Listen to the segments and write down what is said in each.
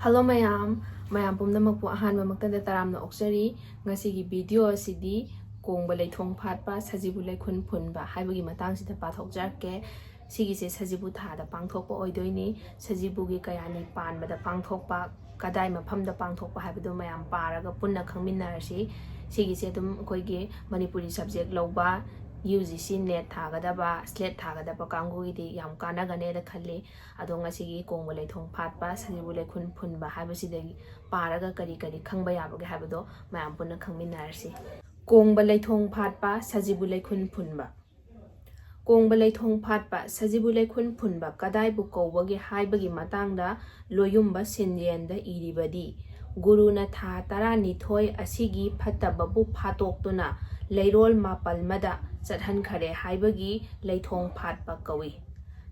Hello mayam pumnamapu ahanba maktada taramna oksari ngasigi video asidi kongba leithong fatpa sajibu leikhun funba haibagi matangsida pathokjarke sigise sajibu thada pangthokpa oidoini sajibu gi kayani panbada pangthokpa kadai mafamda pangthokpa haibado mayam paraga punna khngminnarasi sigise dum koigi manipuri subject lawba UGC net thagadaba slate thagadaba kangugidi yam kanagane da khalli ado ngasigi kongba leithong fatpa sajibu leikhun funba haibasidagi paraga kari khangba yabage haibado mayam punna khngminnarasi kongba leithong fatpa sajibu leikhun funba kongba leithong fatpa sajibu leikhun funba kadai bu kowbagi haibagi matangda loyumba sinjenda iribadi guruna tha 12 asigi phattababu phatokduna leirol mapalmada chathan khare haibagi leithong fatpa kawi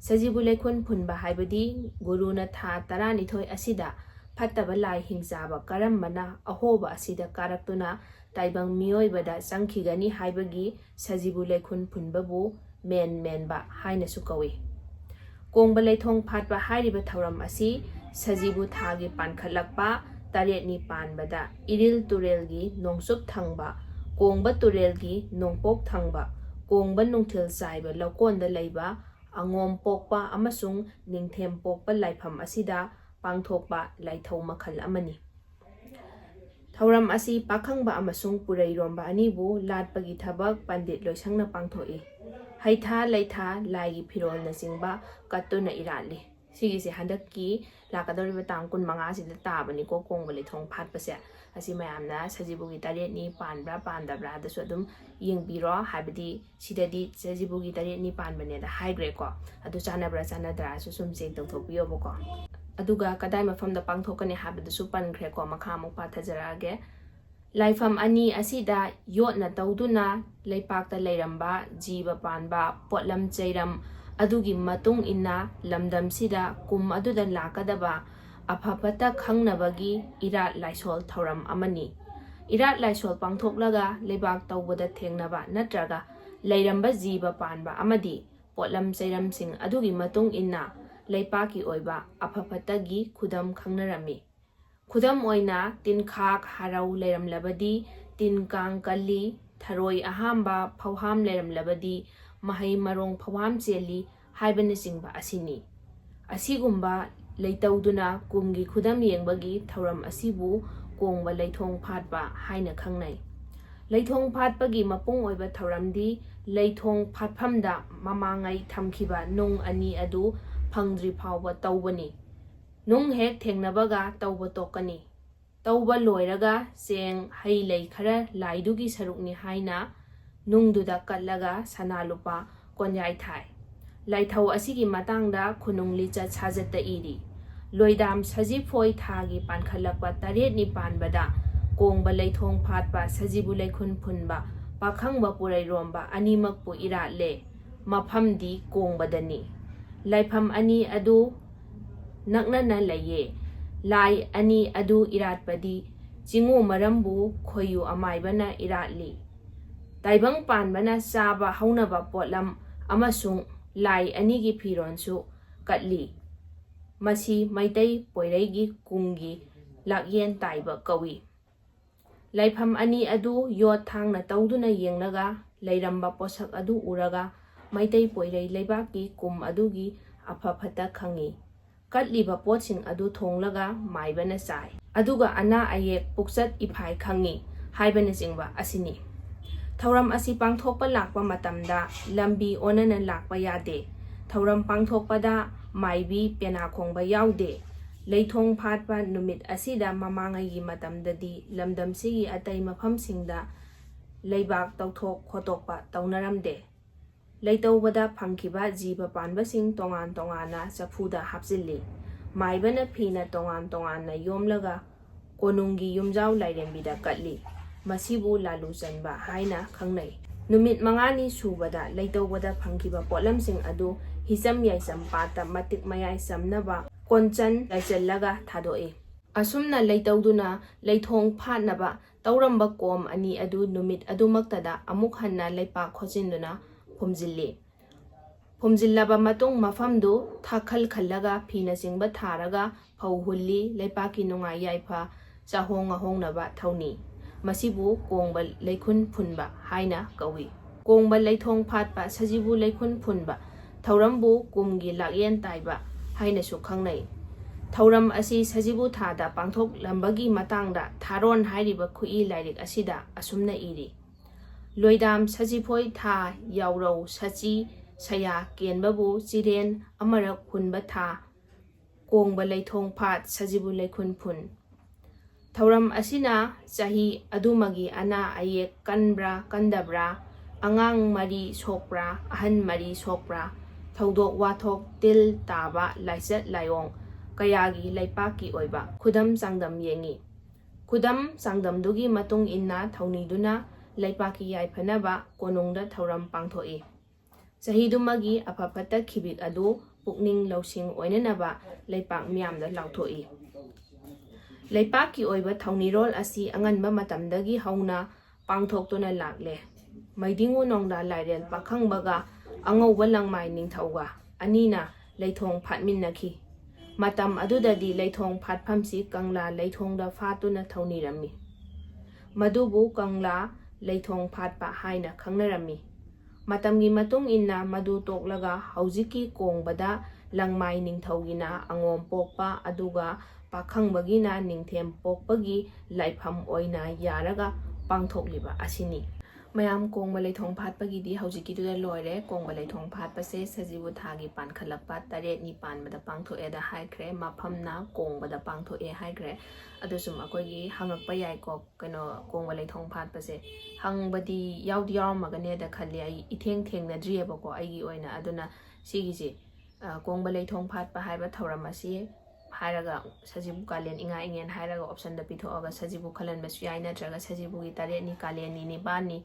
sajibu leikhun funba haibadi guruna tha 12 asida phattaba lai hingzaba karambana ahoba asida karaktuna taibang miyoibada changkhigani haibagi sajibu leikhun funbabu menba haina su kawi kongba leithong fatpa hairiba thauram asi sajibu thagi pankhalakpa taretni panbada iril turelgi nongsup thangba kongba turelgi nongpok thangba kongba nungthil saiba lakonda leiba angom pokpa amasung ningthem pokpa laifam asida pangthokpa laithau makhal amani thauram asi pakhangba amasung purairomba anibu latpagi thabak pandit loisangna pangthoi haitha leitha laigi phirolna singba katuna irali sigise handakki lakadoriba tang 15 sida tabani ko kongba leithong fatpase asi mayamna sajibugi taretni panbra pandabra dasu adum yengbiro habidi sidadi sajibugi taretni panbane da haigre ko adu chanabra chanadra su sum check tawthopiyo boko aduga kadai mafamda pangthokani habida su pankhre ko makhamu pathajarage laifam ani asida yotna tawduna leipakta leiramba jiba panba potlam cheiram adugi matung inna lamdam sida kum aduda lakadaba afapata khangnabagi irat laisol thauram amani irat laisol pangthoklaga leibak tawbada thengnaba natraga leiramba jiba panba amadi potlam cheiram sing adugi matung inna leipaki oiba afapatagi khudam khangnarami khudam oina tinkhak harau leiramlabadi tinkang kalli tharoi ahamba phawham leiramlabadi mahai marong phawam cheli haibana singba asini asigumba leitawduna kumgi khudam yengbagi thauram asibu kongba leithong fatpa haina khangnai leithong fatpagi mapung oiba thauramdi leithong fatphamda mamangai thamkhiba nung ani adu phangdri phawba tawbani nung hek thengnabaga tawba tokani tawba loiraga seng hei lei khara laidugi sarukni haina nungduda katlaga sanalupa konjai thai laithau asigi matangda khunung licha chhajatta iri loidam sajifoi thagi pankhalakpa taretni panbada kongba leithong fatpa sajibu leikhun funba pakhangba purairomba animakpu iratle mafamdi kongbadani laifam ani adu naknana laye lai ani adu iratpadi jingu marambu khoyu amaibana iratli taibang panbana saba haunaba potlam amasung lai anigi phironsu katli masi maitai poiraigi kungi lakyen taiba kawi laifam ani adu yot thangna tawduna yengnaga leiramba posak adu uraga maitai poirai leibaki kum adugi afafata khangi katliba potsing adu thonglaga maibana sai aduga ana ayek pukchat iphai khangi haibana singba asini thauram asi pangthokpa lakpa matamda lambi onana lakpa yade thauram pangthokpada maibi pena khongba yaude leithong fatpa numit asida mamangai gi matamdadi lamdam sigi atai mafam singda leibak tawthok khotokpa tawnaramde leitawbada phangkhiba jiba panba sing tongan safuda hapjilli maibana phina tongan yomlaga konungi yumjau lairembida katli masibu lalu chanba haina khangnai numit mangani subada leitawbada phangkhiba potlamsing adu hisam yaisam pata matik mayai samnaba konchan laichallaga thadoi asumna leitawduna leithong phatnaba tawramba kom ani adu numit adumaktada amuk hanna leipa khojinduna phumjilli ꯐꯨꯝꯖꯤꯜꯂꯕ ꯃꯇꯨꯡ ꯃꯐꯝꯗꯨ ꯊꯥꯈꯜ ꯈꯜꯂꯒ ꯐꯤꯅꯆꯤꯡꯕ ꯊꯥꯔꯒ ꯐꯧ ꯍꯨꯜꯂꯤ ꯂꯩꯄꯥꯛꯀꯤ ꯅꯨꯡꯉꯥꯏ ꯌꯥꯏꯐ ꯆꯥꯍꯣꯡ ꯉꯥꯍꯣꯡꯅꯕ ꯊꯧꯅꯤ ꯃꯁꯤꯕꯨ ꯀꯣꯡꯕ leikhun funba ꯍꯥꯏꯅ ꯀꯧꯏ ꯀꯣꯡꯕ leithong fatpa Sajibu leikhun funba ꯊꯧꯔꯝꯕꯨ ꯀꯨꯝꯒꯤ ꯂꯥꯛꯌꯦꯟ ꯇꯥꯏꯕ ꯍꯥꯏꯅꯁꯨ ꯈꯪꯅꯩ ꯊꯧꯔꯝ ꯑꯁꯤ ꯁꯖꯤꯕꯨ ꯊꯥꯗ ꯄꯥꯡꯊꯣꯛꯂꯝꯕꯒꯤ ꯃꯇꯥꯡꯗ ꯊꯥꯔꯣꯟ ꯍꯥꯏꯔꯤꯕ ꯈꯨꯠꯏ ꯂꯥꯏꯔꯤꯛ ꯑꯁꯤꯗ ꯑꯁꯨꯝꯅ ꯏꯔꯤ ꯂꯣꯏꯗꯥꯝ ꯁꯖꯤꯐꯣꯏ ꯊꯥ ꯌꯥꯎꯔꯧ ꯁꯆꯤ ꯁꯌꯥ ꯀꯦꯟꯕꯕꯨ ꯆꯤꯔꯦꯟ ꯑꯃꯔꯛ ꯍꯨꯟꯕ ꯊꯥ ꯀꯣꯡꯕ leithong ꯐꯥꯠ Sajibu leikhun fun ꯊꯧꯔꯝ ꯑꯁꯤꯅ ꯆꯍꯤ ꯑꯗꯨꯃꯒꯤ ꯑꯅꯥ ꯑꯌꯦꯛ ꯀꯟꯕ꯭ꯔꯥ ꯀꯟꯗꯕ꯭ꯔꯥ ꯑꯉꯥꯡ ꯃꯔꯤ ꯁꯣꯛꯄ꯭ꯔꯥ ꯑꯍꯟ ꯃꯔꯤ ꯁꯣꯛꯄ꯭ꯔꯥ ꯊꯧꯗꯣꯛ ꯋꯥꯊꯣꯛ ꯇꯤꯜ ꯇꯥꯕ ꯂꯥꯏꯆꯠ ꯂꯥꯏꯑꯣꯡ ꯀꯌꯥꯒꯤ ꯂꯩꯄꯥꯛꯀꯤ ꯑꯣꯏꯕ ꯈꯨꯗꯝ ꯆꯥꯡꯗꯝ ꯌꯦꯡꯉꯤ ꯈꯨꯗꯝ ꯆꯥꯡꯗꯝꯗꯨꯒꯤ ꯃꯇꯨꯡ ꯏꯟꯅ ꯊꯧꯅꯤꯗꯨꯅ ꯂꯩꯄꯥꯛꯀꯤ ꯌꯥꯏꯐꯅꯕ ꯀꯣꯅꯨꯡꯗ ꯊꯧꯔꯝ ꯄꯥꯡꯊꯣꯛꯏ ꯆꯍꯤꯗꯨꯃꯒꯤ ꯑꯐ ꯐꯠꯇ ꯈꯤꯕꯤꯛ ꯑꯗꯨ ꯄꯨꯛꯅꯤꯡ ꯂꯧꯁꯤꯡ ꯑꯣꯏꯅꯅꯕ ꯂꯩꯄꯥꯛ ꯃꯤꯌꯥꯝꯗ ꯂꯥꯎꯊꯣꯛꯏ ꯂꯩꯄꯥꯛꯀꯤ ꯑꯣꯏꯕ ꯊꯧꯅꯤꯔꯣꯜ ꯑꯁꯤ ꯑꯉꯟꯕ ꯃꯇꯝꯗꯒꯤ ꯍꯧꯅ ꯄꯥꯡꯊꯣꯛꯇꯨꯅ ꯂꯥꯛꯂꯦ ꯃꯩꯗꯤꯡꯉꯨ ꯅꯣꯡꯗꯥ ꯂꯥꯏꯔꯦꯜ ꯄꯥꯈꯪꯕꯒ ꯑꯉꯧꯕ ꯂꯪꯃꯥꯏ ꯅꯤꯡꯊꯧꯒ ꯑꯅꯤꯅ ꯂꯩꯊꯣꯡ ꯐꯥꯠꯃꯤꯟꯅꯈꯤ ꯃꯇꯝ ꯑꯗꯨꯗꯗꯤ ꯂꯩꯊꯣꯡ ꯐꯥꯠꯐꯝꯁꯤ ꯀꯪꯂꯥ ꯂꯩꯊꯣꯡꯗ ꯐꯥꯠꯇꯨꯅ ꯊꯧꯅꯤꯔꯝꯃꯤ ꯃꯗꯨꯕꯨ ꯀꯪꯂꯥ ꯂꯩꯊꯣꯡ ꯐꯥꯠꯄ ꯍꯥꯏꯅ ꯈꯪꯅꯔꯝꯃꯤ ꯃꯇꯝꯒꯤ ꯃꯇꯨꯡ ꯏꯟꯅ ꯃꯗꯨ ꯇꯣꯛꯂꯒ ꯍꯧꯖꯤꯛꯀꯤ ꯀꯣꯡꯕꯗ ꯂꯪꯃꯥꯏ ꯅꯤꯡꯊꯧꯒꯤꯅ ꯑꯉꯣꯝ ꯄꯣꯛꯄ ꯑꯗꯨꯒ ꯄꯥꯈꯪꯕꯒꯤꯅ ꯅꯤꯡꯊꯦꯝ ꯄꯣꯛꯄꯒꯤ ꯂꯥꯏꯐꯝ ꯑꯣꯏꯅ ꯌꯥꯔꯒ ꯄꯥꯡꯊꯣꯛꯂꯤꯕ ꯑꯁꯤꯅꯤ ꯃꯌꯥꯝ ꯀꯣꯡꯕ ꯂꯩꯊꯣꯡ ꯐꯥꯠꯄꯒꯤꯗꯤ ꯍꯧꯖꯤꯛꯀꯤꯗꯨꯗ ꯂꯣꯏꯔꯦ ꯀꯣꯡꯕ ꯂꯩꯊꯣꯡ ꯐꯥꯠꯄꯁꯦ ꯁꯖꯤꯕꯨ ꯊꯥꯒꯤ ꯄꯥꯟꯈꯠꯂꯛꯄ 8ꯅꯤ ꯄꯥꯟꯕꯗ ꯄꯥꯡꯊꯣꯛꯑꯦꯗ ꯍꯥꯏꯈ꯭ꯔꯦ ꯃꯐꯝꯅ ꯀꯣꯡꯕꯗ ꯄꯥꯡꯊꯣꯛꯑꯦ ꯍꯥꯏꯈ꯭ꯔꯦ ꯑꯗꯨ ꯁꯨꯝ ꯑꯩꯈꯣꯏꯒꯤ ꯍꯪꯉꯛꯄ ꯌꯥꯏꯀꯣ ꯀꯣꯡꯕ ꯂꯩꯊꯣꯡ ꯐꯥꯠꯄꯁꯦ ꯍꯪꯕꯗꯤ ꯌꯥꯎꯗꯤ ꯌꯥꯎꯔꯝꯃꯒꯅꯦꯗ ꯈꯜꯂꯤ ꯑꯩ ꯏꯊꯦꯡ ꯊꯦꯡꯅꯗ꯭ꯔꯤꯑꯕꯀꯣ ꯑꯩꯒꯤ ꯑꯣꯏꯅ ꯑꯗꯨꯅ ꯁꯤꯒꯤꯁꯦ ꯀꯣꯡꯕ ꯂꯩꯊꯣꯡ ꯐꯥꯠꯄ ꯍꯥꯏꯕ ꯊꯧꯔꯝ ꯑꯁꯤ ꯍꯥꯏꯔꯒ ꯁꯖꯤꯕꯨ ꯀꯥꯂꯦꯟ ꯏꯉꯥ ꯏꯉꯦꯟ ꯍꯥꯏꯔꯒ ꯑꯣꯞꯁꯟꯗ ꯄꯤꯊꯣꯛꯑꯒ ꯁꯖꯤꯕꯨ ꯈꯜꯍꯟꯕꯁꯨ ꯌꯥꯏ ꯅꯠꯇ꯭ꯔꯒ ꯁꯖꯤꯕꯨꯒꯤ 8ꯅꯤ ꯀꯥꯂꯦꯟꯅꯤ ꯅꯤꯄꯥꯟꯅꯤ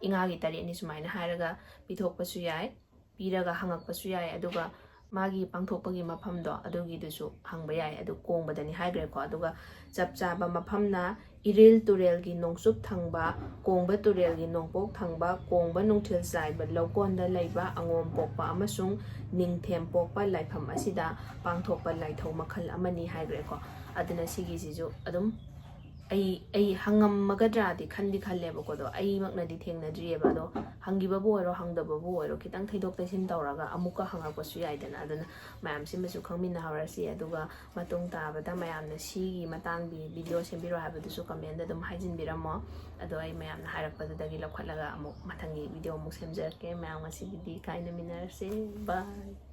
ꯏꯉꯥꯒꯤ 8ꯅꯤ ꯁꯨꯃꯥꯏꯅ ꯍꯥꯏꯔꯒ ꯄꯤꯊꯣꯛꯄꯁꯨ ꯌꯥꯏ ꯄꯤꯔꯒ ꯍꯪꯉꯛꯄꯁꯨ ꯌꯥꯏ ꯑꯗꯨꯒ ꯃꯥꯒꯤ ꯄꯥꯡꯊꯣꯛꯄꯒꯤ ꯃꯐꯝꯗꯣ ꯑꯗꯨꯒꯤꯗꯨꯁꯨ ꯍꯪꯕ ꯌꯥꯏ ꯑꯗꯨ ꯀꯣꯡꯕꯗꯅꯤ ꯍꯥꯏꯈ꯭ꯔꯦꯀꯣ ꯑꯗꯨꯒ ꯆꯞ ꯆꯥꯕ ꯃꯐꯝꯅ ꯏꯔꯤꯜ ꯇꯨꯔꯦꯜꯒꯤ ꯅꯣꯡꯆꯨꯞ ꯊꯪꯕ ꯀꯣꯡꯕ ꯇꯨꯔꯦꯜꯒꯤ ꯅꯣꯡꯄꯣꯛ ꯊꯪꯕ ꯀꯣꯡꯕ ꯅꯨꯡꯊꯤꯜ ꯆꯥꯏꯕ ꯂꯧꯀꯣꯟꯗ ꯂꯩꯕ ꯑꯉꯣꯝ ꯄꯣꯛꯄ ꯑꯃꯁꯨꯡ ꯅꯤꯡꯊꯦꯝ ꯄꯣꯛꯄ ꯂꯥꯏꯐꯝ ꯑꯁꯤꯗ ꯄꯥꯡꯊꯣꯛꯄ ꯂꯥꯏꯊꯧ ꯃꯈꯜ ꯑꯃꯅꯤ ꯍꯥꯏꯈ꯭ꯔꯦꯀꯣ ꯑꯗꯨꯅ ꯁꯤꯒꯤꯁꯤꯁꯨ ꯑꯗꯨꯝ ꯑꯩ ꯍꯪꯉꯝꯃꯒꯗ꯭ꯔꯥꯗꯤ ꯈꯜꯂꯦꯕꯀꯣ ꯑꯗꯣ ꯑꯩꯃꯛꯅꯗꯤ ꯊꯦꯡꯅꯗ꯭ꯔꯤꯑꯕ ꯑꯗꯣ ꯍꯪꯈꯤꯕꯕꯨ ꯑꯣꯏꯔꯣ ꯍꯪꯗꯕꯕꯨ ꯑꯣꯏꯔో ꯈꯤꯇꯪ ꯊꯩꯗꯣꯛ ꯊꯩꯖꯤꯟ ꯇꯧꯔꯒ ꯑꯃꯨꯛꯀ ꯍꯪꯉꯛꯄꯁꯨ ꯌꯥꯏꯗꯅ ꯑꯗꯨꯅ ꯃꯌꯥꯝꯁꯤꯃꯁꯨ ꯈꯪꯃꯤꯟꯅꯍꯧꯔꯁꯤ ꯑꯗꯨꯒ ꯃꯇꯨꯡ ꯇꯥꯕꯗ ꯃꯌꯥꯝꯅ ꯁꯤꯒꯤ ꯃꯇꯥꯡꯒꯤ ꯚꯤꯗꯤꯑꯣ ꯁꯦꯝꯕꯤꯔꯣ ꯍꯥꯏꯕꯗꯨꯁꯨ ꯀꯃꯦꯟꯗ ꯑꯗꯨꯝ ꯍꯥꯏꯖꯤꯟꯕꯤꯔꯝꯃꯣ ꯑꯗꯣ ꯑꯩ ꯃꯌꯥꯝꯅ ꯍꯥꯏꯔꯛꯄꯗꯨꯗꯒꯤ ꯂꯧꯈꯠꯂꯒ ꯑꯃꯨꯛ ꯃꯊꯪꯒꯤ ꯚꯤꯗꯤꯑꯣ ꯑꯃꯨꯛ ꯁꯦꯝꯖꯔꯛꯀꯦ ꯃꯌꯥꯝ ꯉꯁꯤꯒꯤꯗꯤ ꯈꯥꯏꯅꯃꯤꯟꯅꯔꯁꯤ ꯕꯥꯏ